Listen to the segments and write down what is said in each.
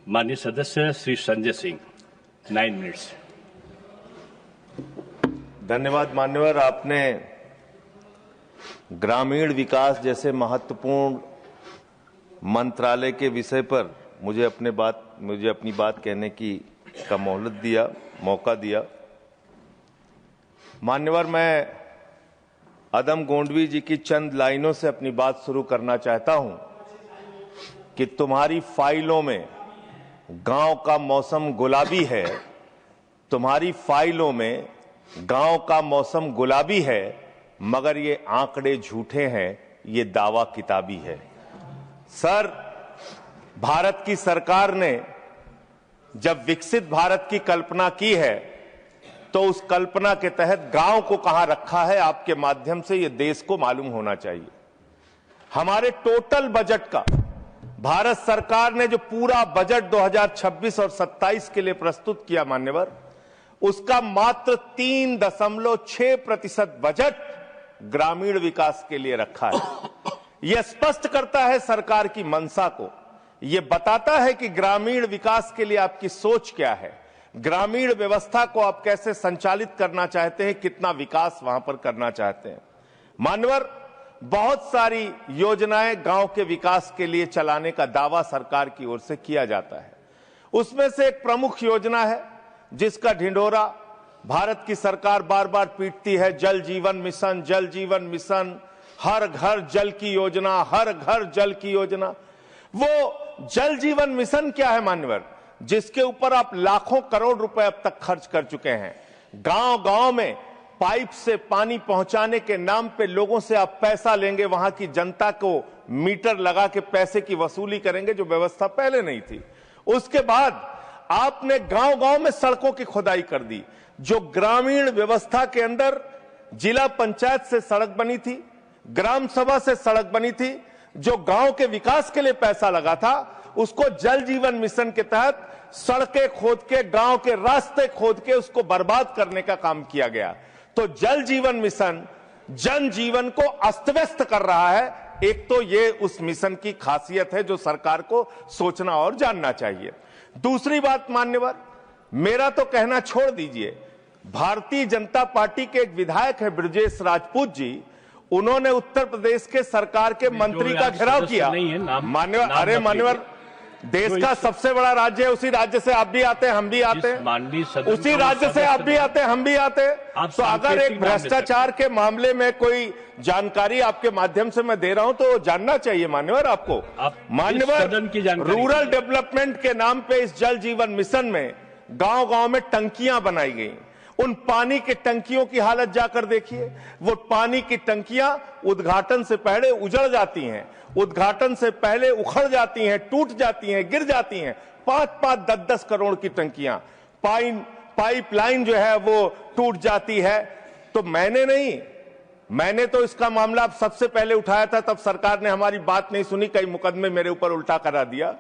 माननीय सदस्य श्री संजय सिंह, 9 मिनट्स। धन्यवाद मान्यवर। आपने ग्रामीण विकास जैसे महत्वपूर्ण मंत्रालय के विषय पर मुझे अपनी बात कहने का मौका दिया। मान्यवर, मैं अदम गोंडवी जी की चंद लाइनों से अपनी बात शुरू करना चाहता हूं कि तुम्हारी फाइलों में गांव का मौसम गुलाबी है, तुम्हारी फाइलों में गांव का मौसम गुलाबी है, मगर ये आंकड़े झूठे हैं, ये दावा किताबी है। सर, भारत की सरकार ने जब विकसित भारत की कल्पना की है तो उस कल्पना के तहत गांव को कहां रखा है, आपके माध्यम से ये देश को मालूम होना चाहिए। हमारे टोटल बजट का भारत सरकार ने जो पूरा बजट 2026 और 27 के लिए प्रस्तुत किया मान्यवर, उसका मात्र 3.6% बजट ग्रामीण विकास के लिए रखा है। यह स्पष्ट करता है सरकार की मंशा को, यह बताता है कि ग्रामीण विकास के लिए आपकी सोच क्या है, ग्रामीण व्यवस्था को आप कैसे संचालित करना चाहते हैं, कितना विकास वहां पर करना चाहते हैं। मान्यवर, बहुत सारी योजनाएं गांव के विकास के लिए चलाने का दावा सरकार की ओर से किया जाता है। उसमें से एक प्रमुख योजना है जिसका ढिंढोरा भारत की सरकार बार बार पीटती है, जल जीवन मिशन, जल जीवन मिशन, हर घर जल की योजना, हर घर जल की योजना। वो जल जीवन मिशन क्या है मान्यवर, जिसके ऊपर आप लाखों करोड़ रुपए अब तक खर्च कर चुके हैं। गांव गांव में पाइप से पानी पहुंचाने के नाम पे लोगों से आप पैसा लेंगे, वहां की जनता को मीटर लगा के पैसे की वसूली करेंगे, जो व्यवस्था पहले नहीं थी। उसके बाद आपने गांव गांव में सड़कों की खुदाई कर दी। जो ग्रामीण व्यवस्था के अंदर जिला पंचायत से सड़क बनी थी, ग्राम सभा से सड़क बनी थी, जो गांव के विकास के लिए पैसा लगा था, उसको जल जीवन मिशन के तहत सड़कें खोद के, गांव के रास्ते खोद के उसको बर्बाद करने का काम किया गया। तो जल जीवन मिशन जन जीवन को अस्त व्यस्त कर रहा है। एक तो ये उस मिशन की खासियत है जो सरकार को सोचना और जानना चाहिए। दूसरी बात मान्यवर, मेरा तो कहना छोड़ दीजिए, भारतीय जनता पार्टी के एक विधायक है ब्रजेश राजपूत जी, उन्होंने उत्तर प्रदेश के सरकार के मंत्री का घेराव किया। मान्यवर, अरे मान्यवर, देश का सबसे बड़ा राज्य है, उसी राज्य से आप भी आते हैं, हम भी आते हैं, उसी राज्य से आप भी आते हैं, हम भी आते हैं। तो अगर एक भ्रष्टाचार के मामले में कोई जानकारी आपके माध्यम से मैं दे रहा हूं तो जानना चाहिए मान्यवर आपको। मान्यवर, रूरल डेवलपमेंट के नाम पे इस जल जीवन मिशन में गांव गांव में टंकियां बनाई गई। उन पानी की टंकियों की हालत जाकर देखिए। वो पानी की टंकियां उद्घाटन से पहले उजड़ जाती हैं, उद्घाटन से पहले उखड़ जाती हैं, टूट जाती हैं, गिर जाती हैं। 5-5, 10-10 करोड़ की टंकियां, पाइपलाइन जो है वो टूट जाती है। तो मैंने तो इसका मामला सबसे पहले उठाया था, तब सरकार ने हमारी बात नहीं सुनी, कई मुकदमे मेरे ऊपर उल्टा करा दिया।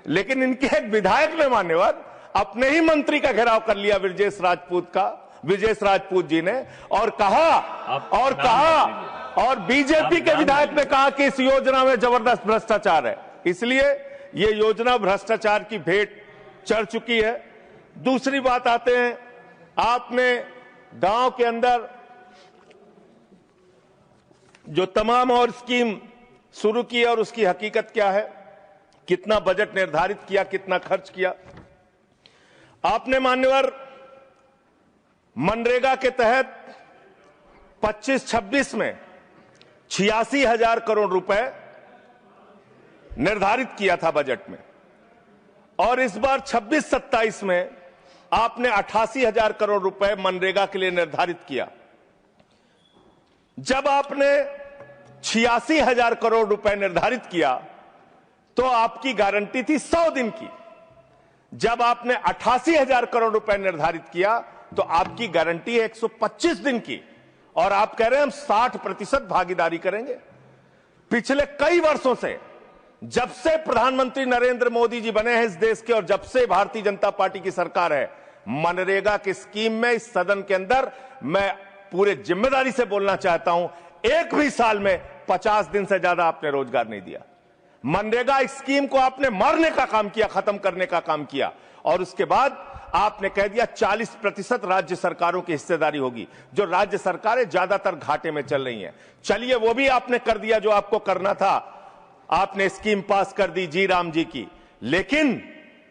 लेकिन इनके एक विधायक ने मान्यवर अपने ही मंत्री का घेराव कर लिया, ब्रजेश राजपूत जी ने, और कहा और बीजेपी के विधायक ने कहा कि इस योजना में जबरदस्त भ्रष्टाचार है। इसलिए ये योजना भ्रष्टाचार की भेंट चढ़ चुकी है। दूसरी बात आते हैं, आपने गांव के अंदर जो तमाम और स्कीम शुरू की और उसकी हकीकत क्या है, कितना बजट निर्धारित किया, कितना खर्च किया। आपने मान्यवर मनरेगा के तहत 25-26 में 86,000 करोड़ रुपए निर्धारित किया था बजट में, और इस बार 26-27 में आपने 88,000 करोड़ रुपए मनरेगा के लिए निर्धारित किया। जब आपने 86,000 करोड़ रुपए निर्धारित किया तो आपकी गारंटी थी 100 दिन की। जब आपने 88,000 करोड़ रुपए निर्धारित किया तो आपकी गारंटी है 125 दिन की, और आप कह रहे हैं हम 60% भागीदारी करेंगे। पिछले कई वर्षों से, जब से प्रधानमंत्री नरेंद्र मोदी जी बने हैं इस देश के, और जब से भारतीय जनता पार्टी की सरकार है, मनरेगा की स्कीम में इस सदन के अंदर मैं पूरे जिम्मेदारी से बोलना चाहता हूं, एक भी साल में 50 दिन से ज्यादा आपने रोजगार नहीं दिया। मनरेगा स्कीम को आपने मारने का काम किया, खत्म करने का काम किया, और उसके बाद आपने कह दिया 40% राज्य सरकारों की हिस्सेदारी होगी। जो राज्य सरकारें ज्यादातर घाटे में चल रही हैं, चलिए वो भी आपने कर दिया जो आपको करना था, आपने स्कीम पास कर दी जी राम जी की। लेकिन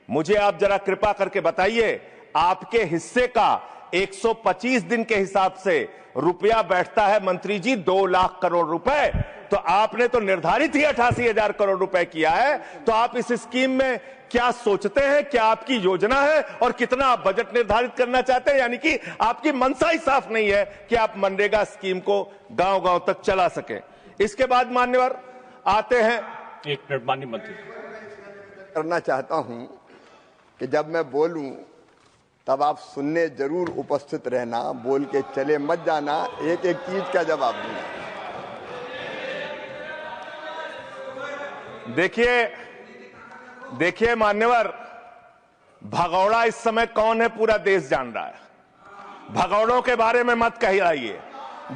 मुझे आप जरा कृपा करके बताइए, आपके हिस्से का 125 दिन के हिसाब से रुपया बैठता है मंत्री जी 2 लाख करोड़ रुपए, तो आपने तो निर्धारित ही 88,000 करोड़ रुपए किया है। तो आप इस स्कीम में क्या सोचते हैं, क्या आपकी योजना है और कितना आप बजट निर्धारित करना चाहते हैं? यानी कि आपकी मंशा ही साफ नहीं है कि आप मनरेगा स्कीम को गांव-गांव तक चला सके। इसके बाद मान्यवर आते हैं, एक मिनट माननीय मंत्री करना चाहता हूं कि जब मैं बोलूं तब आप सुनने जरूर उपस्थित रहना, बोल के चले मत जाना, एक एक चीज का जवाब दूंगा। देखिए मान्यवर, भगौड़ा इस समय कौन है पूरा देश जान रहा है। भगौड़ों के बारे में मत कहिए।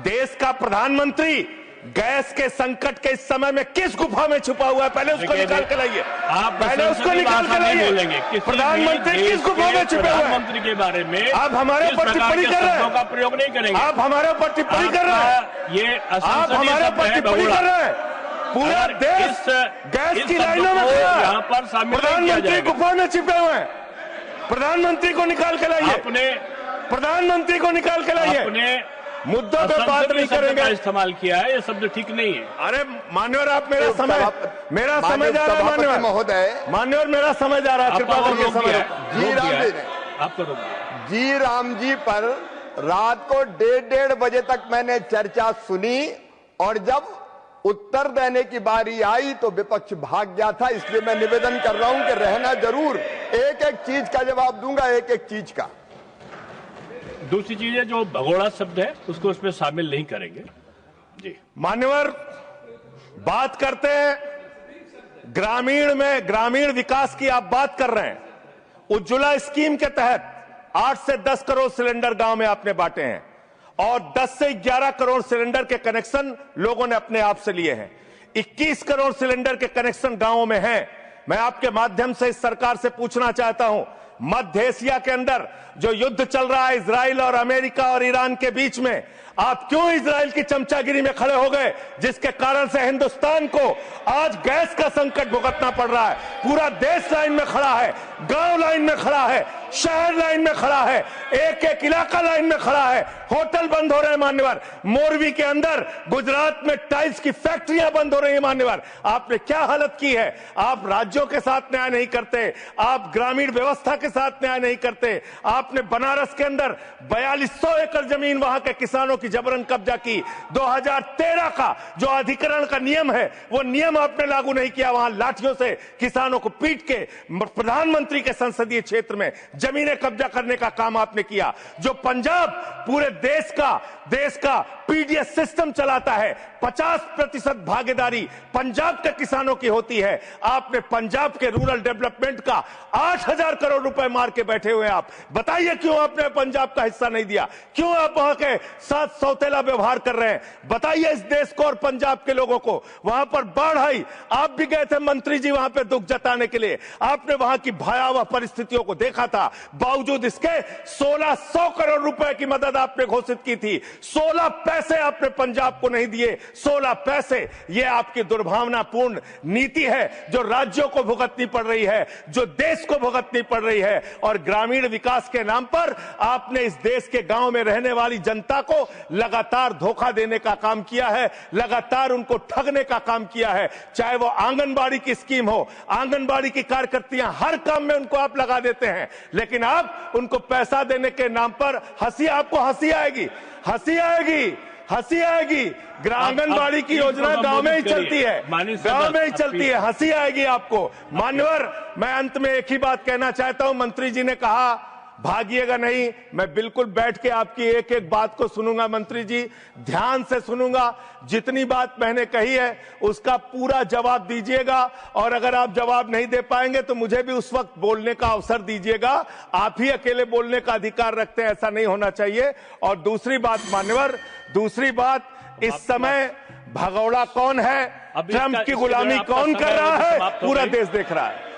देश का प्रधानमंत्री गैस के संकट के इस समय में किस गुफा में छुपा हुआ है, पहले उसको निकाल के लाइए। आप पहले उसको निकाल के लाइए। प्रधानमंत्री किस गुफा में छुपे हुए हैं? प्रधानमंत्री के बारे में आप हमारे ऊपर टिप्पणी कर रहे हैं, का प्रयोग नहीं करेंगे। आप हमारे ऊपर टिप्पणी कर रहे हैं, ये आप हमारे ऊपर टिप्पणी कर रहे हैं। पूरा देश गैस की लाइनों में खड़ा है, यहाँ पर शामिल प्रधानमंत्री गुफा में छिपे हुए हैं। प्रधानमंत्री को निकाल के लाइए, प्रधानमंत्री को निकाल के लाइए। मुद्दों पे बात नहीं करेंगे। इस्तेमाल किया है, ये शब्द ठीक नहीं है। अरे मान्यवर, आप मेरा समय जा रहा है मान्यवर महोदय, मान्यवर मेरा समय जा रहा है, कृपा करके समय। जी राम जी ने आपको जी राम जी पर रात को 1:30 बजे तक मैंने चर्चा सुनी, और जब उत्तर देने की बारी आई तो विपक्ष भाग गया था। इसलिए मैं निवेदन कर रहा हूं कि रहना जरूर, एक एक चीज का जवाब दूंगा, एक एक चीज का। दूसरी चीज है, जो भगोड़ा शब्द है उसको उसमें शामिल नहीं करेंगे। जी मान्यवर, बात करते हैं ग्रामीण विकास की। आप बात कर रहे हैं, उज्ज्वला स्कीम के तहत 8 से 10 करोड़ सिलेंडर गांव में आपने बांटे हैं, और 10 से 11 करोड़ सिलेंडर के कनेक्शन लोगों ने अपने आप से लिए हैं। 21 करोड़ सिलेंडर के कनेक्शन गांवों में हैं। मैं आपके माध्यम से इस सरकार से पूछना चाहता हूं, मध्य एशिया के अंदर जो युद्ध चल रहा है इजराइल और अमेरिका और ईरान के बीच में, आप क्यों इजराइल की चमचागिरी में खड़े हो गए, जिसके कारण से हिंदुस्तान को आज गैस का संकट भुगतना पड़ रहा है। पूरा देश लाइन में खड़ा है, गांव लाइन में खड़ा है, शहर लाइन में खड़ा है, एक एक इलाका लाइन में खड़ा है। होटल बंद हो रहे हैं मान्यवर, मोरवी के अंदर गुजरात में टाइल्स की फैक्ट्रियां बंद हो रही है मान्यवर। आपने क्या हालत की है। आप राज्यों के साथ न्याय नहीं करते, आप ग्रामीण व्यवस्था के साथ न्याय नहीं करते। आपने बनारस के अंदर 4200 एकड़ जमीन वहां के किसानों की जबरन कब्जा की। 2013 का जो अधिकरण का नियम है, वो नियम आपने लागू नहीं किया। वहां लाठियों से किसानों को पीट के प्रधानमंत्री के संसदीय क्षेत्र में जमीनें कब्जा करने का काम आपने किया। जो पंजाब पूरे देश का पीडीएस सिस्टम चलाता है, 50% भागीदारी पंजाब के किसानों की होती है। आपने पंजाब के रूरल डेवलपमेंट का 8,000 करोड़ रुपए मार के बैठे हुए। आप बताइए क्यों आपने पंजाब का हिस्सा नहीं दिया, क्यों आप वहां के साथ सौतेला व्यवहार कर रहे हैं। बताइए इस देश को और पंजाब के लोगों को। वहां पर बाढ़ आई, आप भी गए थे मंत्री जी वहां पे दुख जताने के लिए। आपने वहां की भयावह परिस्थितियों को देखा था। बावजूद इसके 1600 करोड़ रुपए की मदद आपने घोषित की थी, 16 पैसे आपने पंजाब को नहीं दिए। 16 पैसे, यह आपकी दुर्भावनापूर्ण नीति है जो राज्यों को भुगतनी पड़ रही है, जो देश को भुगतनी पड़ रही है। और ग्रामीण विकास के नाम पर आपने इस देश के गांव में रहने वाली जनता को लगातार धोखा देने का काम किया है, लगातार उनको ठगने का काम किया है। चाहे वो आंगनबाड़ी की स्कीम हो, आंगनबाड़ी की कार्यकर्तियां, हर काम में उनको आप लगा देते हैं, लेकिन आप उनको पैसा देने के नाम पर आपको हंसी आएगी, हंसी आएगी, हंसी आएगी। आंगनबाड़ी की योजना गांव में ही चलती है, गांव में ही चलती है, हंसी आएगी आपको। मान्यवर, मैं अंत में एक ही बात कहना चाहता हूं। मंत्री जी ने कहा भागिएगा नहीं, मैं बिल्कुल बैठ के आपकी एक एक बात को सुनूंगा। मंत्री जी, ध्यान से सुनूंगा। जितनी बात मैंने कही है उसका पूरा जवाब दीजिएगा, और अगर आप जवाब नहीं दे पाएंगे तो मुझे भी उस वक्त बोलने का अवसर दीजिएगा। आप ही अकेले बोलने का अधिकार रखते हैं, ऐसा नहीं होना चाहिए। और दूसरी बात मान्यवर, दूसरी बात, इस समय भगौड़ा कौन है, अब ट्रंप इसका- की इसके गुलामी लिए आपका कौन समय कर रहा है, समाप्त हो पूरा गई। देश देख रहा है।